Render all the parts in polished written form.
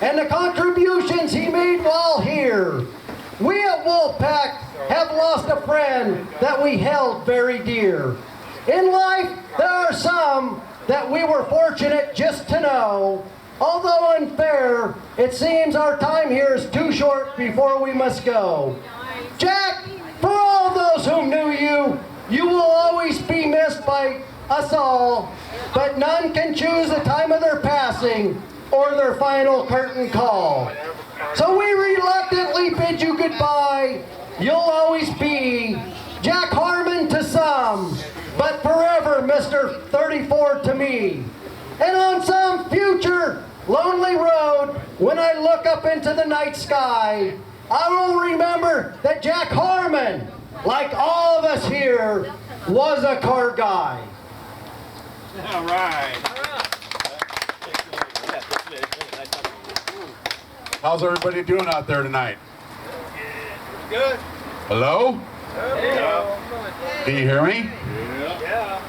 and the contributions he made while here. We at Wolfpack have lost a friend that we held very dear. In life, there are some that we were fortunate just to know. Although unfair, it seems our time here is too short before we must go. Jack, for all those who knew you, you will always be missed by us all, but none can choose the time of their passing or their final curtain call. So we reluctantly bid you goodbye. You'll always be Jack Harmon to some, but forever Mr. 34 to me. And on some future lonely road, when I look up into the night sky, I will remember that Jack Harmon, like all of us here, was a car guy. All right. How's everybody doing out there tonight? Good. Hello? Yeah. Can you hear me? Yeah.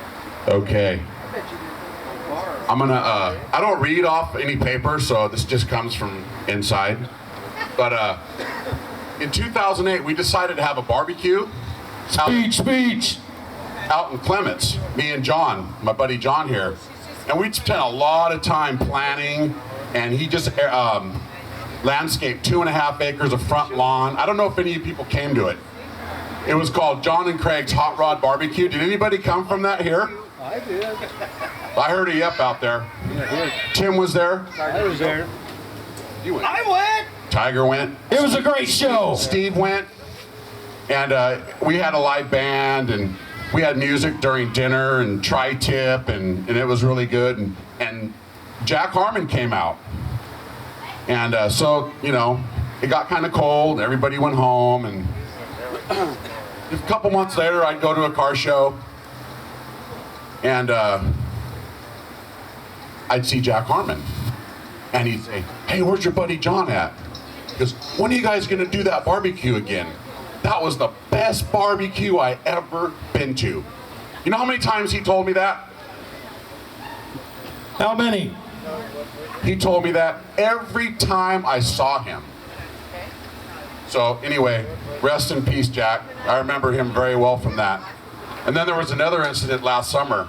Okay. I'm gonna, I don't read off any paper, so this just comes from inside. But in 2008, we decided to have a barbecue. Speech! Out in Clements, me and John, my buddy John here. And we spent a lot of time planning, and he just landscaped 2.5 acres of front lawn. I don't know if any of you people came to it. It was called John and Craig's Hot Rod Barbecue. Did anybody come from that here? I did. I heard a yep out there. Tim was there. I was there. You went. I went. Tiger went. It was a great show. Steve went. And we had a live band, and we had music during dinner and tri-tip, and it was really good. And Jack Harmon came out. And so, you know, it got kind of cold. Everybody went home. And a couple months later, I'd go to a car show. And I'd see Jack Harmon. And he'd say, hey, where's your buddy John at? He goes, when are you guys going to do that barbecue again? That was the best barbecue I ever been to. You know how many times he told me that? How many? He told me that every time I saw him. So anyway, rest in peace, Jack. I remember him very well from that. And then there was another incident last summer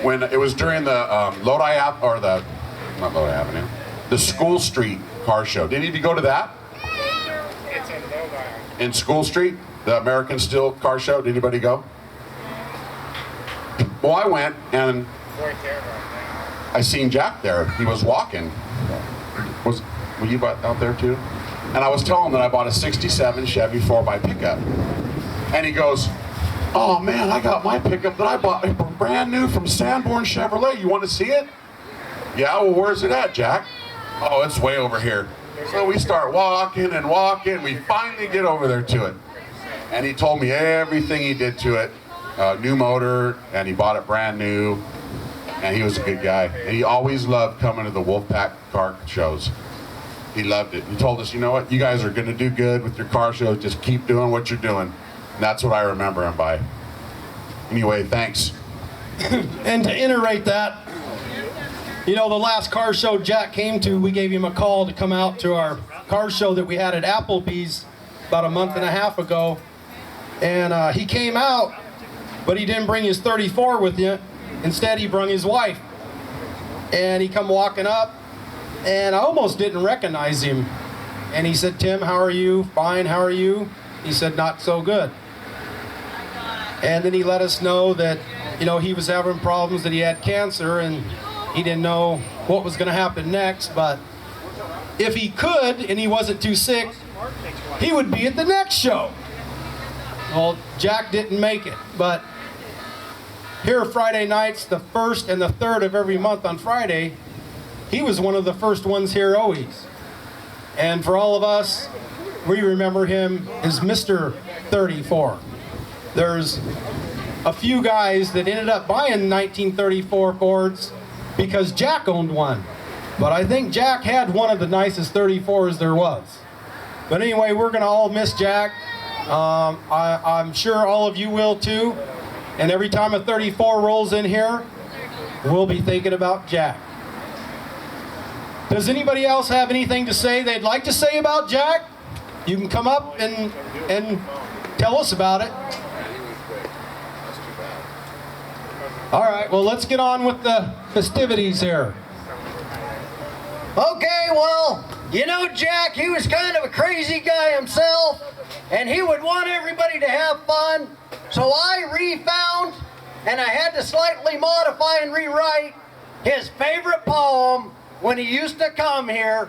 when it was during the not Lodi Avenue, the School Street car show. Did any of you go to that? It's in Lodi. In School Street, the American Steel car show. Did anybody go? Well, I went, and I seen Jack there. He was walking. Were you out there too? And I was telling him that I bought a '67 Chevy 4x pickup. And he goes, oh man, I got my pickup that I bought brand new from Sanborn Chevrolet. You want to see it? Yeah, well, where's it at, Jack? Oh, it's way over here. So we start walking and walking. We finally get over there to it. And he told me everything he did to it. New motor, and he bought it brand new. And he was a good guy. And he always loved coming to the Wolfpack car shows. He loved it. He told us, you know what, you guys are going to do good with your car shows. Just keep doing what you're doing. And that's what I remember him by. Anyway, thanks. And to iterate that, you know, the last car show Jack came to, we gave him a call to come out to our car show that we had at Applebee's about a month and a half ago. And he came out, but he didn't bring his 34 with you. Instead, he brought his wife. And he come walking up, and I almost didn't recognize him. And he said, Tim, how are you? Fine, how are you? He said, not so good. And then he let us know that, you know, he was having problems, that he had cancer, and he didn't know what was going to happen next. But if he could, and he wasn't too sick, he would be at the next show. Well, Jack didn't make it, but here Friday nights, the 1st and the 3rd of every month on Friday, he was one of the first ones here always. And for all of us, we remember him as Mr. 34. There's a few guys that ended up buying 1934 Fords because Jack owned one. But I think Jack had one of the nicest 34s there was. But anyway, we're going to all miss Jack. I'm sure all of you will too. And every time a 34 rolls in here, we'll be thinking about Jack. Does anybody else have anything to say they'd like to say about Jack? You can come up and tell us about it. All right, well, let's get on with the festivities here. Okay, well, you know Jack, he was kind of a crazy guy himself, and he would want everybody to have fun. So I refound, and I had to slightly modify and rewrite his favorite poem when he used to come here,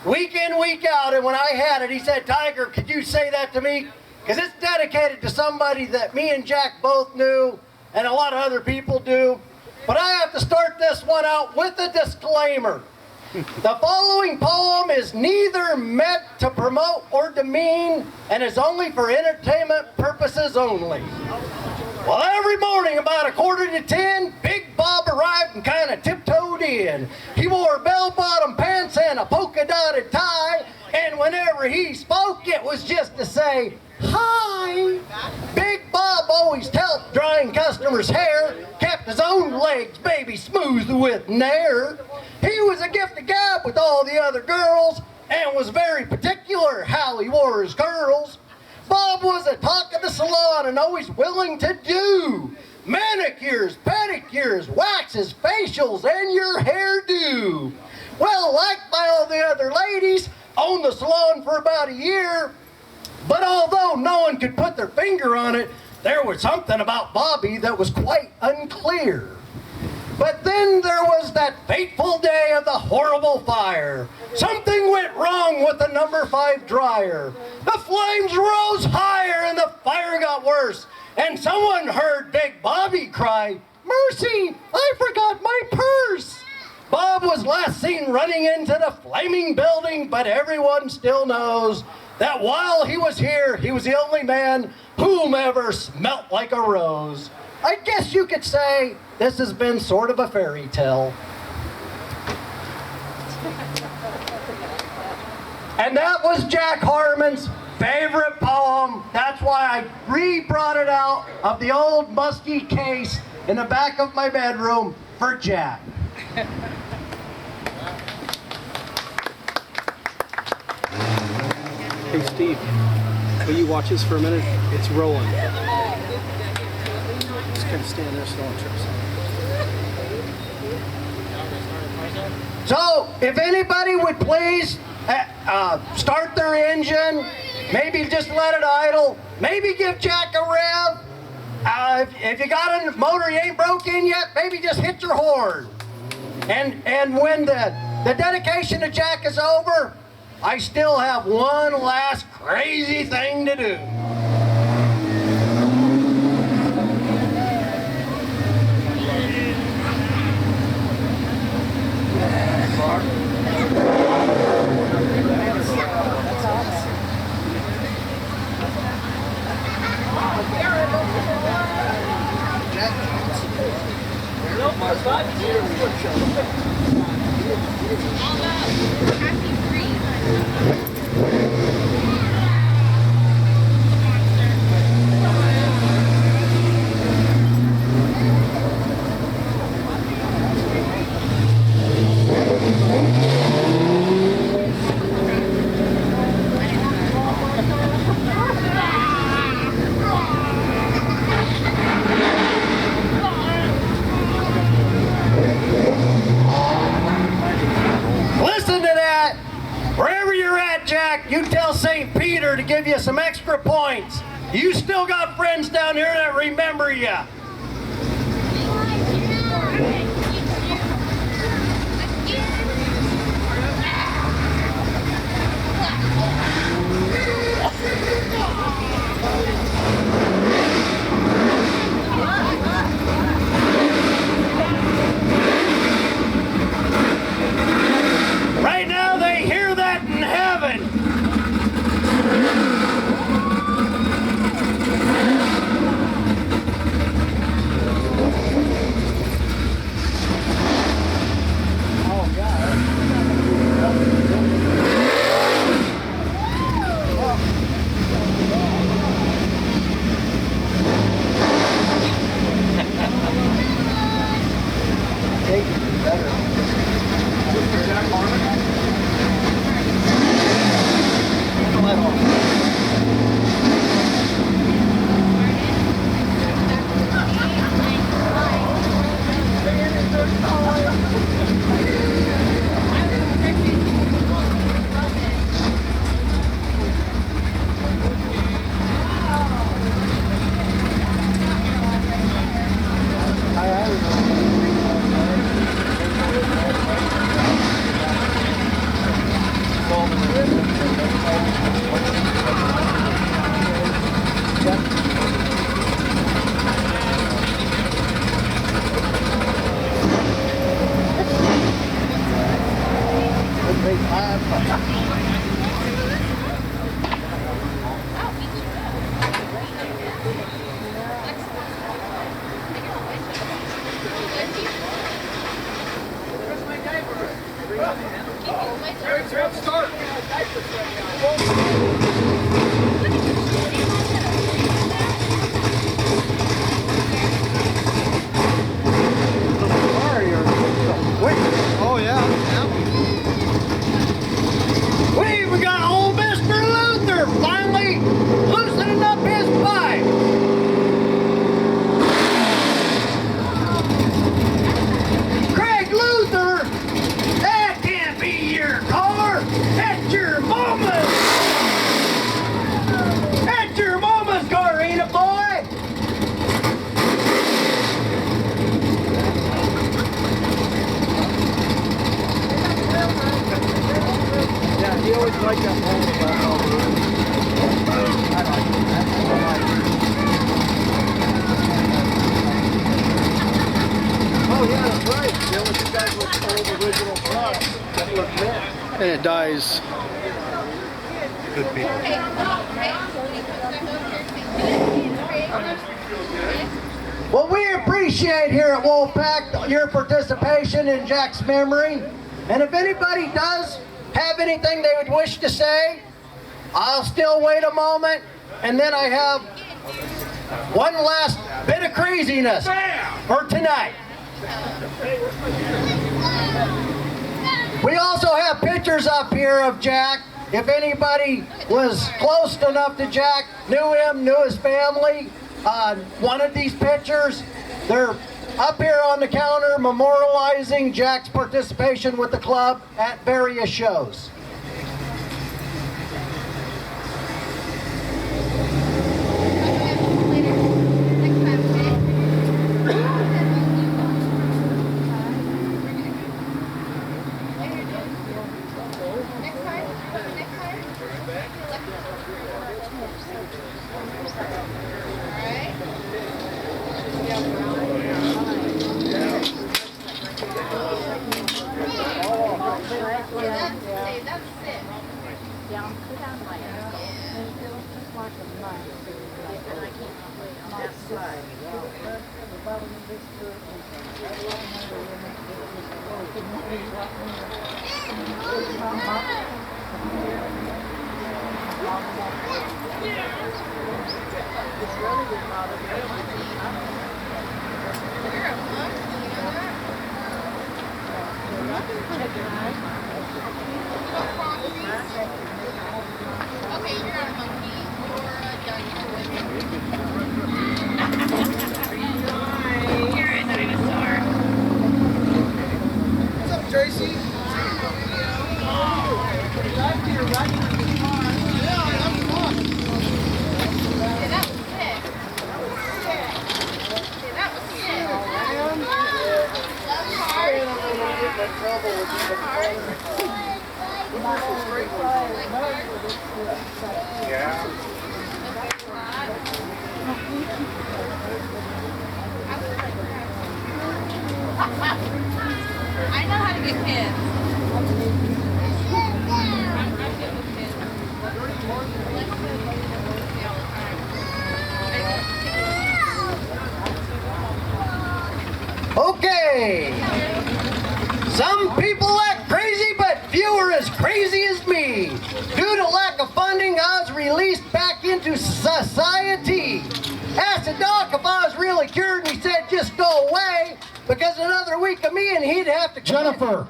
week in, week out. And when I had it, he said, "Tiger, could you say that to me? Because it's dedicated to somebody that me and Jack both knew, and a lot of other people do. But I have to start this one out with a disclaimer. The following poem is neither meant to promote or demean, and is only for entertainment purposes only." Well, every morning about 9:45, Big Bob arrived and kind of tiptoed in. He wore bell-bottom pants and a polka-dotted tie, and whenever he spoke, it was just to say, "Hi." Big Bob always helped drying customers' hair, kept his own legs baby smooth with nair. He was a gift of gab with all the other girls, and was very particular how he wore his curls. Bob was a talk of the salon and always willing to do manicures, pedicures, waxes, facials, and your hairdo. Well, liked by all the other ladies, owned the salon for about a year, but although no one could put their finger on it, there was something about Bobby that was quite unclear. But then there was that fateful day of the horrible fire. Something went wrong with the number 5 dryer. The flames rose higher and the fire got worse. And someone heard Big Bobby cry, "Mercy, I forgot my purse." Bob was last seen running into the flaming building, but everyone still knows that while he was here, he was the only man whom ever smelt like a rose. I guess you could say this has been sort of a fairy tale. And that was Jack Harmon's favorite poem. That's why I re-brought it out of the old musty case in the back of my bedroom for Jack. Hey Steve, will you watch this for a minute? It's rolling. Just kind of stand there so no one trips. So, if anybody would please start their engine, maybe just let it idle, maybe give Jack a rev. If you got a motor you ain't broke in yet, maybe just hit your horn. And when the dedication to Jack is over, I still have one last crazy thing to do. You tell St. Peter to give you some extra points. You still got friends down here that remember you. Right now they hear that in heaven. Oh yeah. We got old Mr. Luther finally loosening up his pipe. Craig Luther, that can't be your car. That's your mama's. That's your mama's car, ain't it, boy? Yeah, he always liked that Oh yeah, that's right. They only guys with old original trucks that look mint. and it dies. Well, we appreciate here at Wolfpack your participation in Jack's memory. And if anybody does have anything they would wish to say, I'll still wait a moment. And then I have one last bit of craziness for tonight. We also have pictures up here of Jack. If anybody was close enough to Jack, knew him, knew his family, wanted these pictures, they're up here on the counter memorializing Jack's participation with the club at various shows. I know how to get kids. Okay. Some people act crazy, but few are as crazy as me. Due to lack of funding, I was released back into society. Asked the doc if I was really cured, and he said, just go away, because another week of me and he'd have to Jennifer.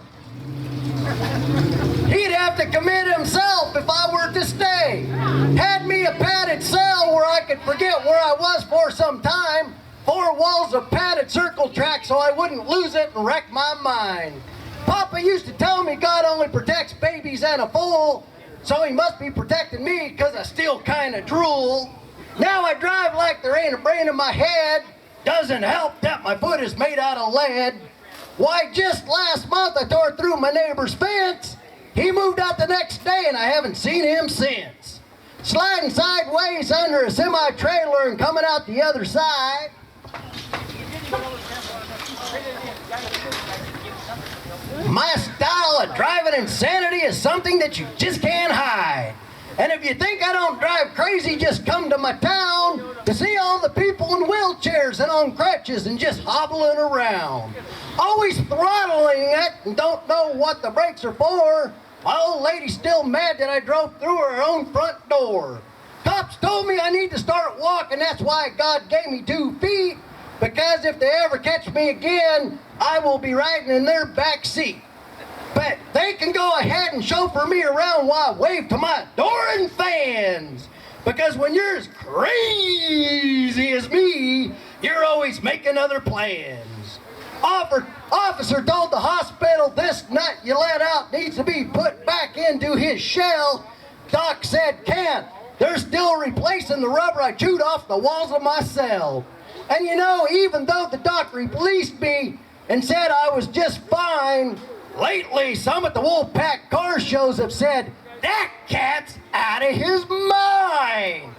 He'd have to commit himself if I were to stay. Had me a padded cell where I could forget where I was for some time. 4 walls of padded circle track so I wouldn't lose it and wreck my mind. Papa used to tell me God only protects babies and a fool, so he must be protecting me because I still kind of drool. Now I drive like there ain't a brain in my head. Doesn't help that my foot is made out of lead. Why, just last month I tore through my neighbor's fence. He moved out the next day and I haven't seen him since. Sliding sideways under a semi-trailer and coming out the other side. My style of driving insanity is something that you just can't hide. And if you think I don't drive crazy, just come to my town to see all the people in wheelchairs and on crutches and just hobbling around. Always throttling it and don't know what the brakes are for. My old lady's still mad that I drove through her own front door. Cops told me I need to start walking, that's why God gave me 2 feet, because if they ever catch me again, I will be riding in their back seat. But they can go ahead and chauffeur me around while I wave to my adoring fans. Because when you're as crazy as me, you're always making other plans. Officer told the hospital this nut you let out needs to be put back into his shell. Doc said can't. They're still replacing the rubber I chewed off the walls of my cell. And you know, even though the doc released me and said I was just fine, lately some at the Wolfpack car shows have said, that cat's out of his mind.